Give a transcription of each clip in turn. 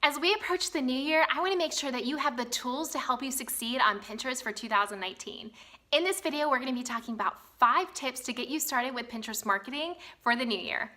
As we approach the new year, I want to make sure that you have the tools to help you succeed on Pinterest for 2019. In this video, we're going to be talking about 5 tips to get you started with Pinterest marketing for the new year.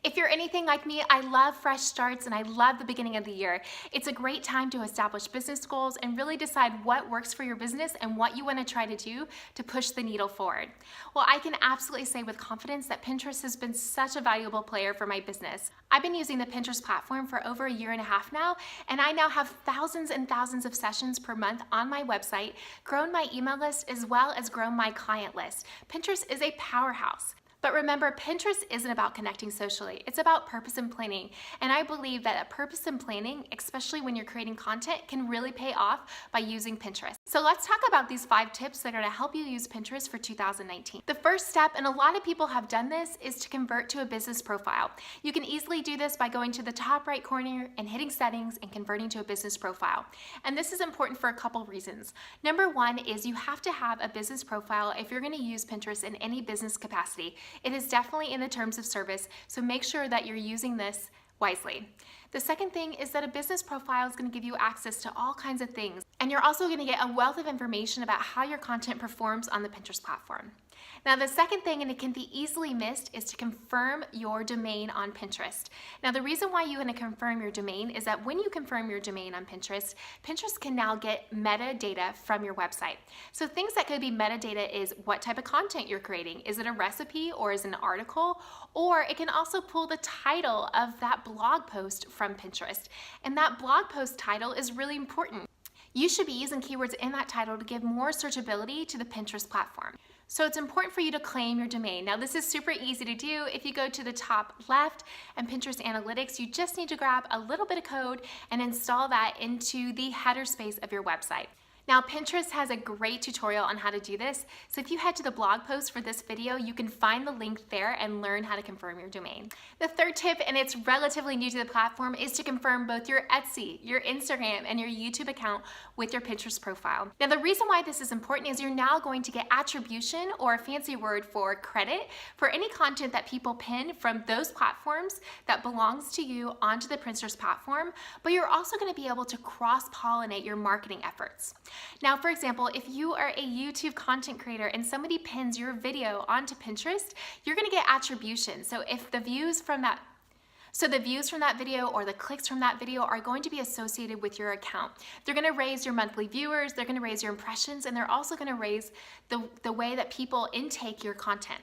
If you're anything like me, I love fresh starts and I love the beginning of the year. It's a great time to establish business goals and really decide what works for your business and what you want to try to do to push the needle forward. Well, I can absolutely say with confidence that Pinterest has been such a valuable player for my business. I've been using the Pinterest platform for over 1.5 years now, and I now have thousands and thousands of sessions per month on my website, grown my email list, as well as grown my client list. Pinterest is a powerhouse. But remember, Pinterest isn't about connecting socially. It's about purpose and planning. And I believe that a purpose and planning, especially when you're creating content, can really pay off by using Pinterest. So let's talk about these 5 tips that are going to help you use Pinterest for 2019. The first step, and a lot of people have done this, is to convert to a business profile. You can easily do this by going to the top right corner and hitting settings and converting to a business profile. And this is important for a couple reasons. Number 1 is you have to have a business profile if you're going to use Pinterest in any business capacity. It is definitely in the terms of service, so make sure that you're using this wisely. The second thing is that a business profile is going to give you access to all kinds of things, and you're also going to get a wealth of information about how your content performs on the Pinterest platform. Now, the second thing, and it can be easily missed, is to confirm your domain on Pinterest. Now, the reason why you want to confirm your domain is that when you confirm your domain on Pinterest, Pinterest can now get metadata from your website. So things that could be metadata is what type of content you're creating. Is it a recipe or is it an article? Or it can also pull the title of that blog post from Pinterest. And that blog post title is really important. You should be using keywords in that title to give more searchability to the Pinterest platform. So it's important for you to claim your domain. Now, this is super easy to do. If you go to the top left and Pinterest Analytics, you just need to grab a little bit of code and install that into the header space of your website. Now, Pinterest has a great tutorial on how to do this, so if you head to the blog post for this video, you can find the link there and learn how to confirm your domain. The third tip, and it's relatively new to the platform, is to confirm both your Etsy, your Instagram, and your YouTube account with your Pinterest profile. Now, the reason why this is important is you're now going to get attribution, or a fancy word for credit, for any content that people pin from those platforms that belongs to you onto the Pinterest platform, but you're also going to be able to cross-pollinate your marketing efforts. Now, for example, if you are a YouTube content creator and somebody pins your video onto Pinterest, you're going to get attribution. So if the views from that video or the clicks from that video are going to be associated with your account. They're going to raise your monthly viewers, they're going to raise your impressions, and they're also going to raise the way that people intake your content.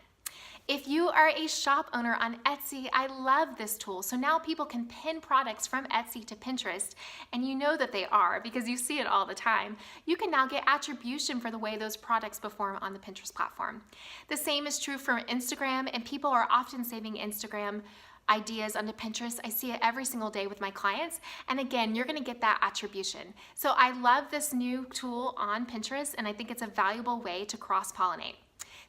If you are a shop owner on Etsy, I love this tool. So now people can pin products from Etsy to Pinterest, and you know that they are because you see it all the time. You can now get attribution for the way those products perform on the Pinterest platform. The same is true for Instagram, and people are often saving Instagram ideas onto Pinterest. I see it every single day with my clients, and again, you're going to get that attribution. So I love this new tool on Pinterest, and I think it's a valuable way to cross-pollinate.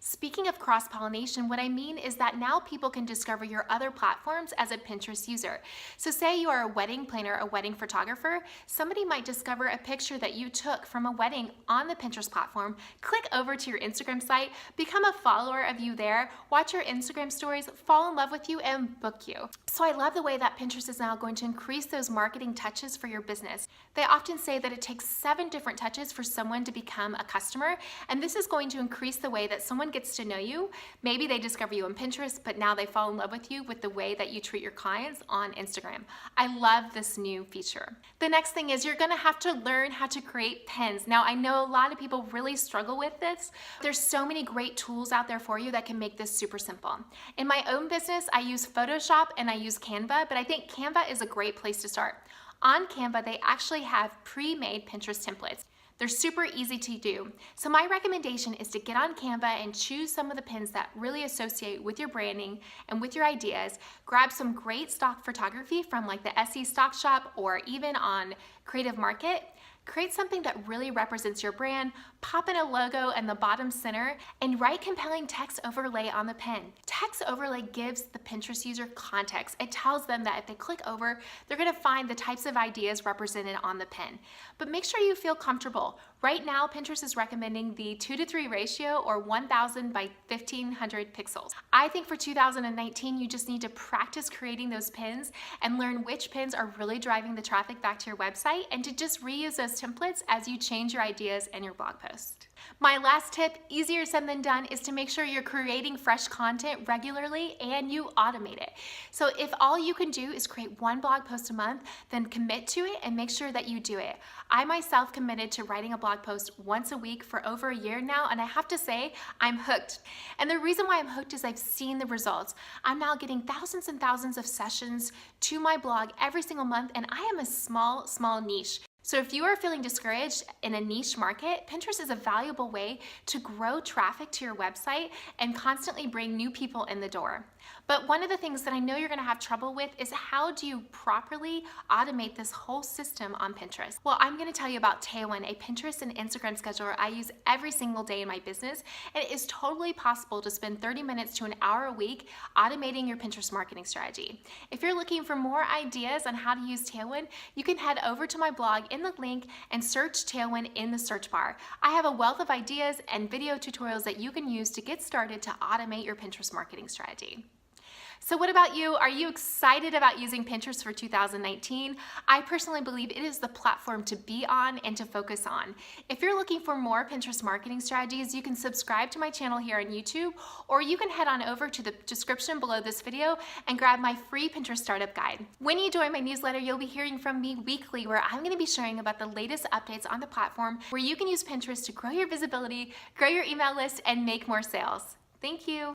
Speaking of cross-pollination, what I mean is that now people can discover your other platforms as a Pinterest user. So say you are a wedding planner, a wedding photographer, somebody might discover a picture that you took from a wedding on the Pinterest platform, click over to your Instagram site, become a follower of you there, watch your Instagram stories, fall in love with you, and book you. So I love the way that Pinterest is now going to increase those marketing touches for your business. They often say that it takes 7 different touches for someone to become a customer, and this is going to increase the way that someone gets to know you. Maybe they discover you on Pinterest, but now they fall in love with you with the way that you treat your clients on Instagram. I love this new feature. The next thing is you're gonna have to learn how to create pins. Now, I know a lot of people really struggle with this. There's so many great tools out there for you that can make this super simple. In my own business, I use Photoshop and I use Canva, but I think Canva is a great place to start. On Canva, they actually have pre-made Pinterest templates. They're super easy to do. So my recommendation is to get on Canva and choose some of the pins that really associate with your branding and with your ideas. Grab some great stock photography from like the SE Stock Shop or even on Creative Market. Create something that really represents your brand, pop in a logo in the bottom center, and write compelling text overlay on the pin. Text overlay gives the Pinterest user context. It tells them that if they click over, they're gonna find the types of ideas represented on the pin. But make sure you feel comfortable. Right now, Pinterest is recommending the 2:3 ratio, or 1000 by 1500 pixels. I think for 2019, you just need to practice creating those pins and learn which pins are really driving the traffic back to your website, and to just reuse those templates as you change your ideas and your blog post. My last tip, easier said than done, is to make sure you're creating fresh content regularly and you automate it. So if all you can do is create one blog post a month, then commit to it and make sure that you do it. I myself committed to writing a blog post once a week for over a year now, and I have to say, I'm hooked. And the reason why I'm hooked is I've seen the results. I'm now getting thousands and thousands of sessions to my blog every single month, and I am a small niche. So if you are feeling discouraged in a niche market, Pinterest is a valuable way to grow traffic to your website and constantly bring new people in the door. But one of the things that I know you're gonna have trouble with is, how do you properly automate this whole system on Pinterest? Well, I'm gonna tell you about Tailwind, a Pinterest and Instagram scheduler I use every single day in my business. And it is totally possible to spend 30 minutes to an hour a week automating your Pinterest marketing strategy. If you're looking for more ideas on how to use Tailwind, you can head over to my blog in the link and search Tailwind in the search bar. I have a wealth of ideas and video tutorials that you can use to get started to automate your Pinterest marketing strategy. So what about you? Are you excited about using Pinterest for 2019? I personally believe it is the platform to be on and to focus on. If you're looking for more Pinterest marketing strategies, you can subscribe to my channel here on YouTube, or you can head on over to the description below this video and grab my free Pinterest startup guide. When you join my newsletter, you'll be hearing from me weekly, where I'm gonna be sharing about the latest updates on the platform, where you can use Pinterest to grow your visibility, grow your email list, and make more sales. Thank you.